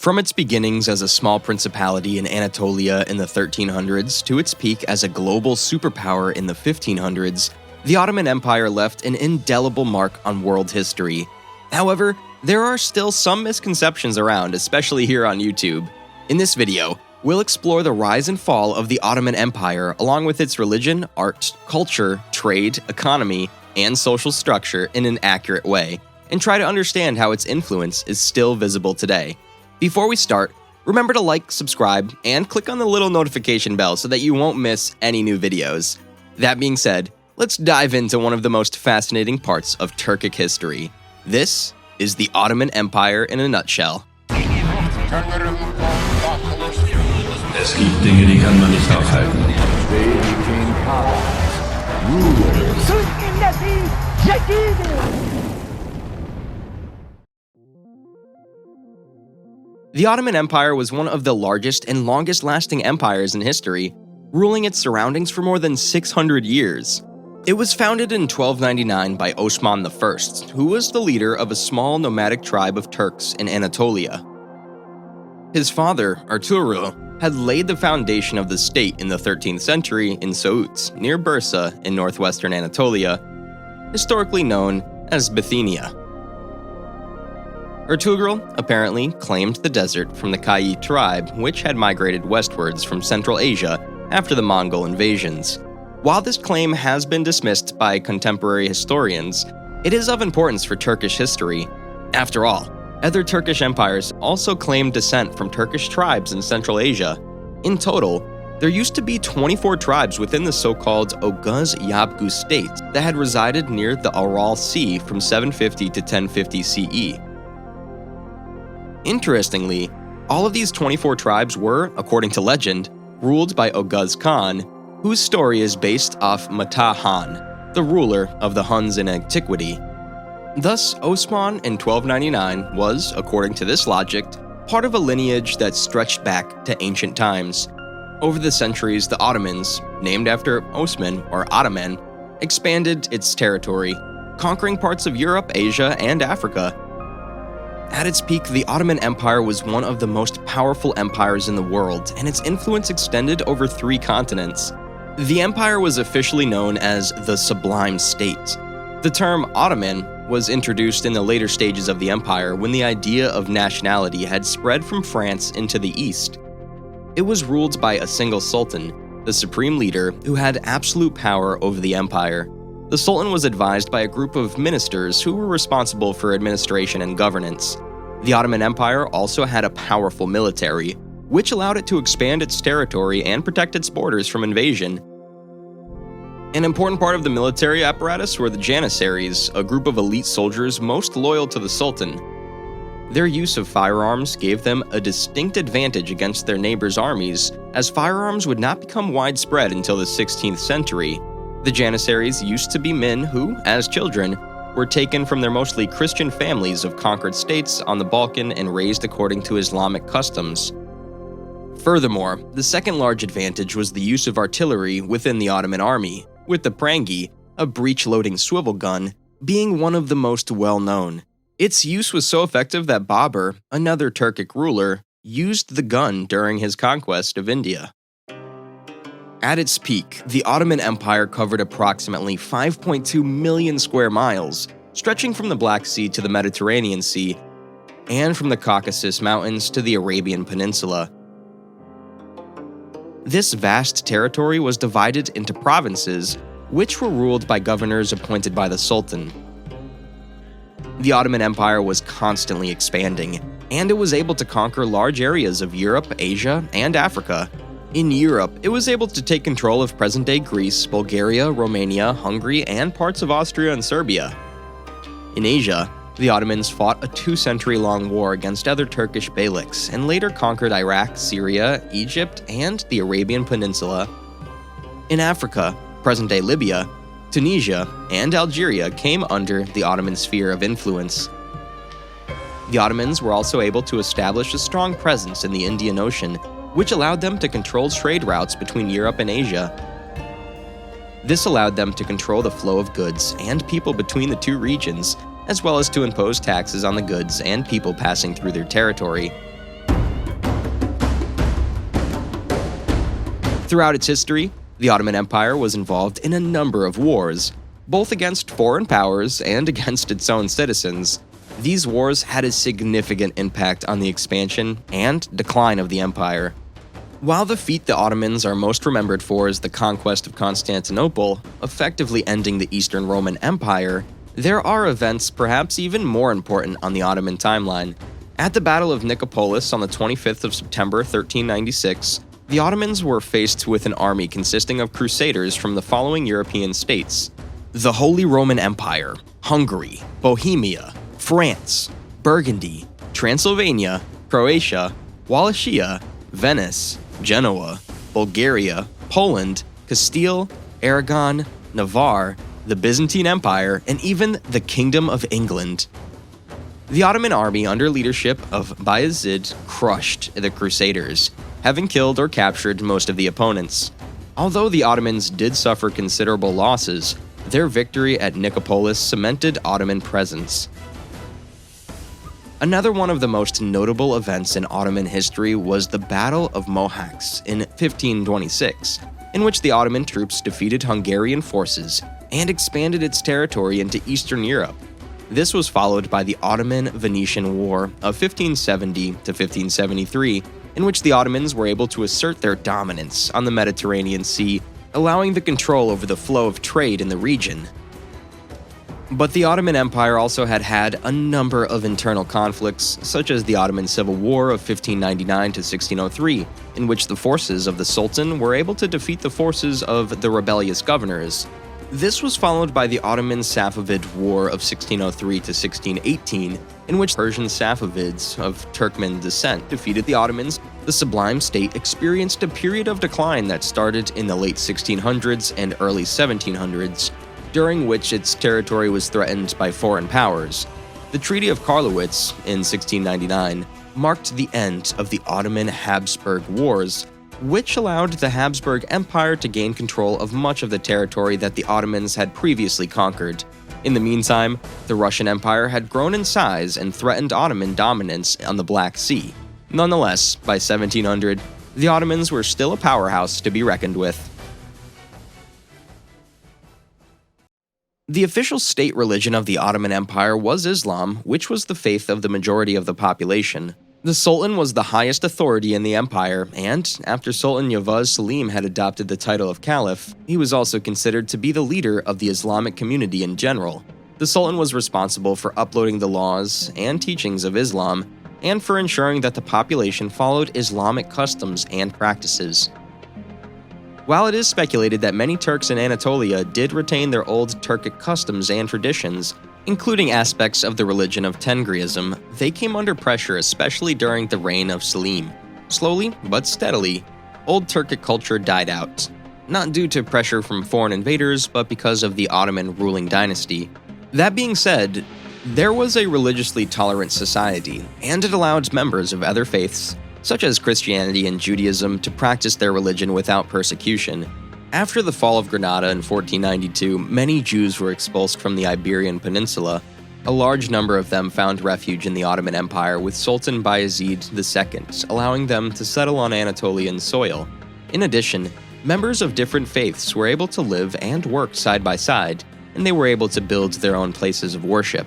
From its beginnings as a small principality in Anatolia in the 1300s to its peak as a global superpower in the 1500s, the Ottoman Empire left an indelible mark on world history. However, there are still some misconceptions around, especially here on YouTube. In this video, we'll explore the rise and fall of the Ottoman Empire along with its religion, art, culture, trade, economy, and social structure in an accurate way, and try to understand how its influence is still visible today. Before we start, remember to like, subscribe, and click on the little notification bell so that you won't miss any new videos. That being said, let's dive into one of the most fascinating parts of Turkic history. This is the Ottoman Empire in a nutshell. Es gibt Dinge, die kann man nicht aufhalten. They became powers, rulers. The Ottoman Empire was one of the largest and longest-lasting empires in history, ruling its surroundings for more than 600 years. It was founded in 1299 by Osman I, who was the leader of a small nomadic tribe of Turks in Anatolia. His father, Ertuğrul, had laid the foundation of the state in the 13th century in Söğüt, near Bursa in northwestern Anatolia, historically known as Bithynia. Ertuğrul apparently claimed the desert from the Kayi tribe, which had migrated westwards from Central Asia after the Mongol invasions. While this claim has been dismissed by contemporary historians, it is of importance for Turkish history. After all, other Turkish empires also claimed descent from Turkish tribes in Central Asia. In total, there used to be 24 tribes within the so-called Oghuz Yabgu state that had resided near the Aral Sea from 750 to 1050 CE. Interestingly, all of these 24 tribes were, according to legend, ruled by Oghuz Khan, whose story is based off Mata Han, the ruler of the Huns in antiquity. Thus, Osman in 1299 was, according to this logic, part of a lineage that stretched back to ancient times. Over the centuries, the Ottomans, named after Osman or Ottoman, expanded its territory, conquering parts of Europe, Asia, and Africa. At its peak, the Ottoman Empire was one of the most powerful empires in the world, and its influence extended over 3 continents. The empire was officially known as the Sublime State. The term Ottoman was introduced in the later stages of the empire when the idea of nationality had spread from France into the east. It was ruled by a single sultan, the supreme leader, who had absolute power over the empire. The sultan was advised by a group of ministers who were responsible for administration and governance. The Ottoman Empire also had a powerful military, which allowed it to expand its territory and protect its borders from invasion. An important part of the military apparatus were the janissaries, a group of elite soldiers most loyal to the sultan. Their use of firearms gave them a distinct advantage against their neighbors' armies, as firearms would not become widespread until the 16th century. The janissaries used to be men who, as children, were taken from their mostly Christian families of conquered states on the Balkan and raised according to Islamic customs. Furthermore, the second large advantage was the use of artillery within the Ottoman army, with the prangi, a breech-loading swivel gun, being one of the most well-known. Its use was so effective that Babur, another Turkic ruler, used the gun during his conquest of India. At its peak, the Ottoman Empire covered approximately 5.2 million square miles, stretching from the Black Sea to the Mediterranean Sea, and from the Caucasus Mountains to the Arabian Peninsula. This vast territory was divided into provinces, which were ruled by governors appointed by the Sultan. The Ottoman Empire was constantly expanding, and it was able to conquer large areas of Europe, Asia, and Africa. In Europe, it was able to take control of present-day Greece, Bulgaria, Romania, Hungary, and parts of Austria and Serbia. In Asia, the Ottomans fought a 2-century-long war against other Turkish beyliks and later conquered Iraq, Syria, Egypt, and the Arabian Peninsula. In Africa, present-day Libya, Tunisia, and Algeria came under the Ottoman sphere of influence. The Ottomans were also able to establish a strong presence in the Indian Ocean, which allowed them to control trade routes between Europe and Asia. This allowed them to control the flow of goods and people between the 2 regions, as well as to impose taxes on the goods and people passing through their territory. Throughout its history, the Ottoman Empire was involved in a number of wars, both against foreign powers and against its own citizens. These wars had a significant impact on the expansion and decline of the empire. While the feat the Ottomans are most remembered for is the conquest of Constantinople, effectively ending the Eastern Roman Empire, there are events perhaps even more important on the Ottoman timeline. At the Battle of Nicopolis on the 25th of September 1396, the Ottomans were faced with an army consisting of crusaders from the following European states: the Holy Roman Empire, Hungary, Bohemia, France, Burgundy, Transylvania, Croatia, Wallachia, Venice, Genoa, Bulgaria, Poland, Castile, Aragon, Navarre, the Byzantine Empire, and even the Kingdom of England. The Ottoman army under leadership of Bayezid crushed the Crusaders, having killed or captured most of the opponents. Although the Ottomans did suffer considerable losses, their victory at Nicopolis cemented Ottoman presence. Another one of the most notable events in Ottoman history was the Battle of Mohacs in 1526, in which the Ottoman troops defeated Hungarian forces and expanded its territory into Eastern Europe. This was followed by the Ottoman-Venetian War of 1570 to 1573, in which the Ottomans were able to assert their dominance on the Mediterranean Sea, allowing the control over the flow of trade in the region. But the Ottoman Empire also had a number of internal conflicts, such as the Ottoman Civil War of 1599 to 1603, in which the forces of the Sultan were able to defeat the forces of the rebellious governors. This was followed by the Ottoman-Safavid War of 1603 to 1618, in which Persian Safavids of Turkmen descent defeated the Ottomans. The Sublime State experienced a period of decline that started in the late 1600s and early 1700s, during which its territory was threatened by foreign powers. The Treaty of Karlowitz in 1699 marked the end of the Ottoman-Habsburg Wars, which allowed the Habsburg Empire to gain control of much of the territory that the Ottomans had previously conquered. In the meantime, the Russian Empire had grown in size and threatened Ottoman dominance on the Black Sea. Nonetheless, by 1700, the Ottomans were still a powerhouse to be reckoned with. The official state religion of the Ottoman Empire was Islam, which was the faith of the majority of the population. The Sultan was the highest authority in the empire, and after Sultan Yavuz Selim had adopted the title of Caliph, he was also considered to be the leader of the Islamic community in general. The Sultan was responsible for uploading the laws and teachings of Islam, and for ensuring that the population followed Islamic customs and practices. While it is speculated that many Turks in Anatolia did retain their old Turkic customs and traditions, including aspects of the religion of Tengriism, they came under pressure especially during the reign of Selim. Slowly, but steadily, old Turkic culture died out, not due to pressure from foreign invaders, but because of the Ottoman ruling dynasty. That being said, there was a religiously tolerant society, and it allowed members of other faiths, such as Christianity and Judaism, to practice their religion without persecution. After the fall of Granada in 1492, many Jews were expulsed from the Iberian Peninsula. A large number of them found refuge in the Ottoman Empire, with Sultan Bayezid II allowing them to settle on Anatolian soil. In addition, members of different faiths were able to live and work side by side, and they were able to build their own places of worship.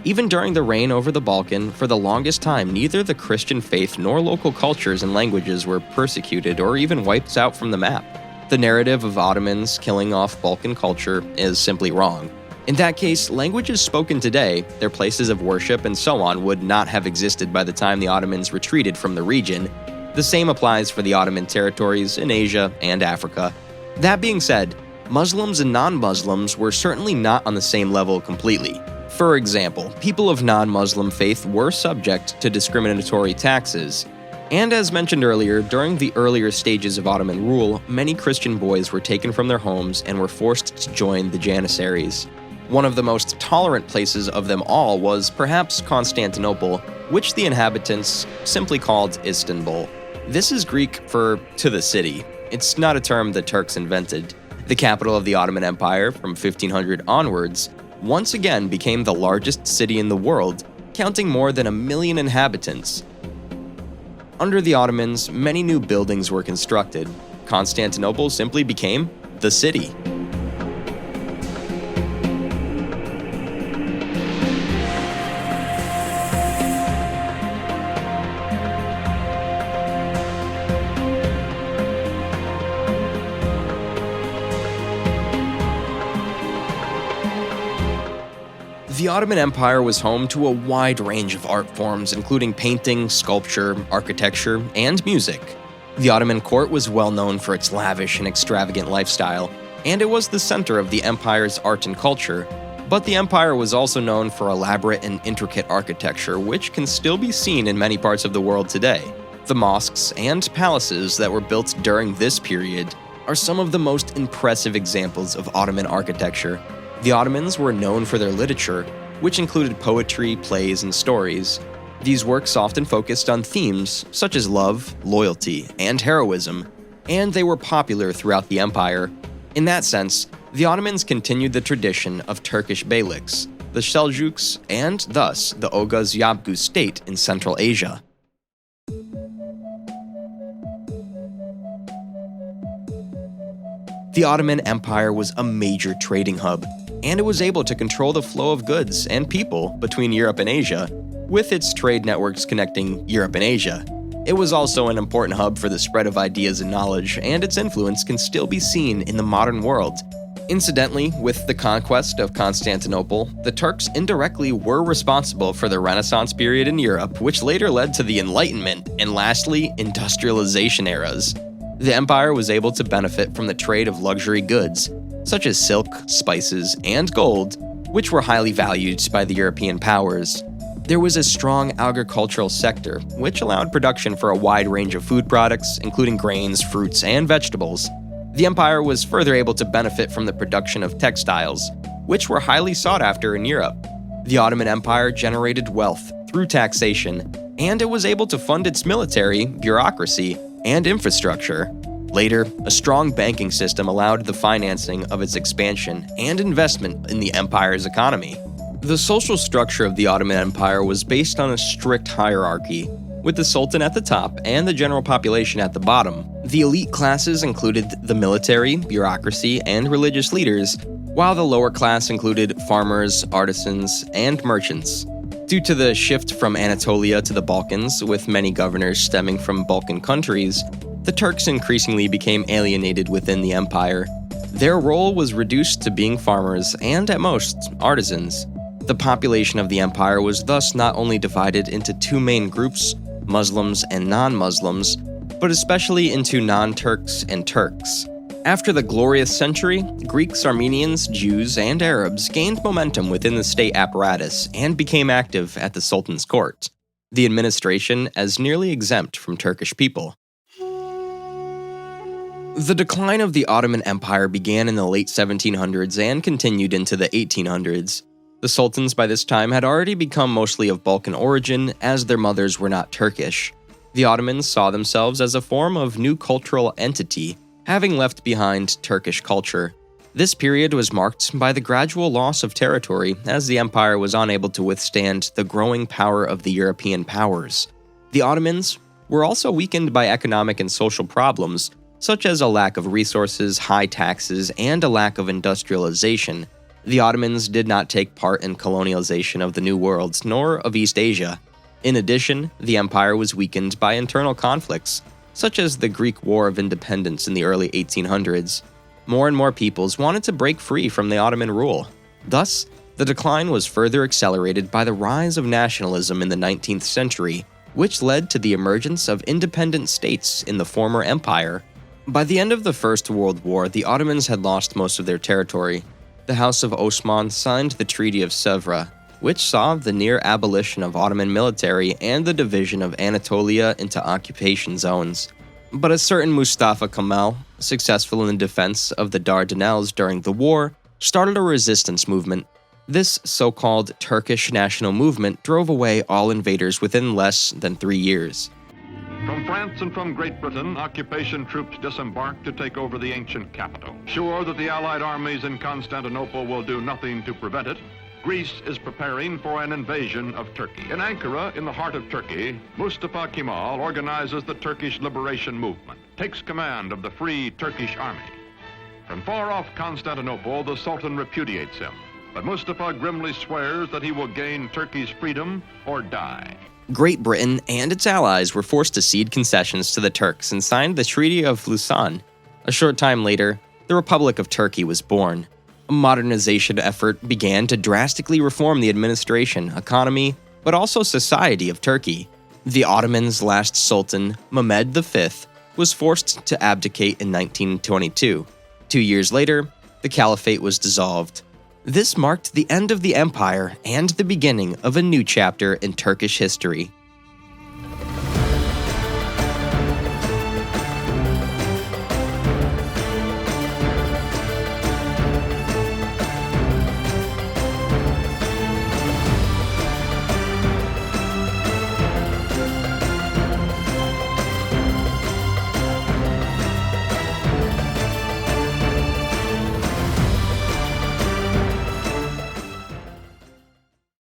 Even during the reign over the Balkan, for the longest time, neither the Christian faith nor local cultures and languages were persecuted or even wiped out from the map. The narrative of Ottomans killing off Balkan culture is simply wrong. In that case, languages spoken today, their places of worship, and so on would not have existed by the time the Ottomans retreated from the region. The same applies for the Ottoman territories in Asia and Africa. That being said, Muslims and non-Muslims were certainly not on the same level completely. For example, people of non-Muslim faith were subject to discriminatory taxes. And as mentioned earlier, during the earlier stages of Ottoman rule, many Christian boys were taken from their homes and were forced to join the Janissaries. One of the most tolerant places of them all was perhaps Constantinople, which the inhabitants simply called Istanbul. This is Greek for "to the city." It's not a term the Turks invented. The capital of the Ottoman Empire from 1500 onwards once again became the largest city in the world, counting more than 1 million inhabitants. Under the Ottomans, many new buildings were constructed. Constantinople simply became the city. The Ottoman Empire was home to a wide range of art forms, including painting, sculpture, architecture, and music. The Ottoman court was well known for its lavish and extravagant lifestyle, and it was the center of the empire's art and culture. But the empire was also known for elaborate and intricate architecture, which can still be seen in many parts of the world today. The mosques and palaces that were built during this period are some of the most impressive examples of Ottoman architecture. The Ottomans were known for their literature, which included poetry, plays, and stories. These works often focused on themes such as love, loyalty, and heroism, and they were popular throughout the empire. In that sense, the Ottomans continued the tradition of Turkish beyliks, the Seljuks, and thus the Oghuz Yavuz state in Central Asia. The Ottoman Empire was a major trading hub, and it was able to control the flow of goods and people between Europe and Asia, with its trade networks connecting Europe and Asia. It was also an important hub for the spread of ideas and knowledge, and its influence can still be seen in the modern world. Incidentally, with the conquest of Constantinople, the Turks indirectly were responsible for the Renaissance period in Europe, which later led to the Enlightenment and lastly, industrialization eras. The empire was able to benefit from the trade of luxury goods, such as silk, spices, and gold, which were highly valued by the European powers. There was a strong agricultural sector, which allowed production for a wide range of food products, including grains, fruits, and vegetables. The empire was further able to benefit from the production of textiles, which were highly sought after in Europe. The Ottoman Empire generated wealth through taxation, and it was able to fund its military, bureaucracy, and infrastructure. Later, a strong banking system allowed the financing of its expansion and investment in the empire's economy. The social structure of the Ottoman Empire was based on a strict hierarchy, with the Sultan at the top and the general population at the bottom. The elite classes included the military, bureaucracy, and religious leaders, while the lower class included farmers, artisans, and merchants. Due to the shift from Anatolia to the Balkans, with many governors stemming from Balkan countries, the Turks increasingly became alienated within the empire. Their role was reduced to being farmers and, at most, artisans. The population of the empire was thus not only divided into two main groups, Muslims and non-Muslims, but especially into non-Turks and Turks. After the glorious century, Greeks, Armenians, Jews, and Arabs gained momentum within the state apparatus and became active at the Sultan's court, the administration as nearly exempt from Turkish people. The decline of the Ottoman Empire began in the late 1700s and continued into the 1800s. The sultans by this time had already become mostly of Balkan origin, as their mothers were not Turkish. The Ottomans saw themselves as a form of new cultural entity, having left behind Turkish culture. This period was marked by the gradual loss of territory, as the empire was unable to withstand the growing power of the European powers. The Ottomans were also weakened by economic and social problems, such as a lack of resources, high taxes, and a lack of industrialization. The Ottomans did not take part in colonialization of the New World, nor of East Asia. In addition, the empire was weakened by internal conflicts, such as the Greek War of Independence in the early 1800s. More and more peoples wanted to break free from the Ottoman rule. Thus, the decline was further accelerated by the rise of nationalism in the 19th century, which led to the emergence of independent states in the former empire. By the end of the First World War, the Ottomans had lost most of their territory. The House of Osman signed the Treaty of Sèvres, which saw the near abolition of Ottoman military and the division of Anatolia into occupation zones. But a certain Mustafa Kemal, successful in the defense of the Dardanelles during the war, started a resistance movement. This so-called Turkish national movement drove away all invaders within less than 3 years. From France and from Great Britain, occupation troops disembarked to take over the ancient capital. Sure that the Allied armies in Constantinople will do nothing to prevent it, Greece is preparing for an invasion of Turkey. In Ankara, in the heart of Turkey, Mustafa Kemal organizes the Turkish liberation movement. takes command of the Free Turkish Army. From far off Constantinople, the Sultan repudiates him, but Mustafa grimly swears that he will gain Turkey's freedom or die. Great Britain and its allies were forced to cede concessions to the Turks and signed the Treaty of Lausanne. A short time later, the Republic of Turkey was born. A modernization effort began to drastically reform the administration, economy, but also society of Turkey. The Ottomans' last sultan, Mehmed V, was forced to abdicate in 1922. 2 years later, the caliphate was dissolved. This marked the end of the empire and the beginning of a new chapter in Turkish history.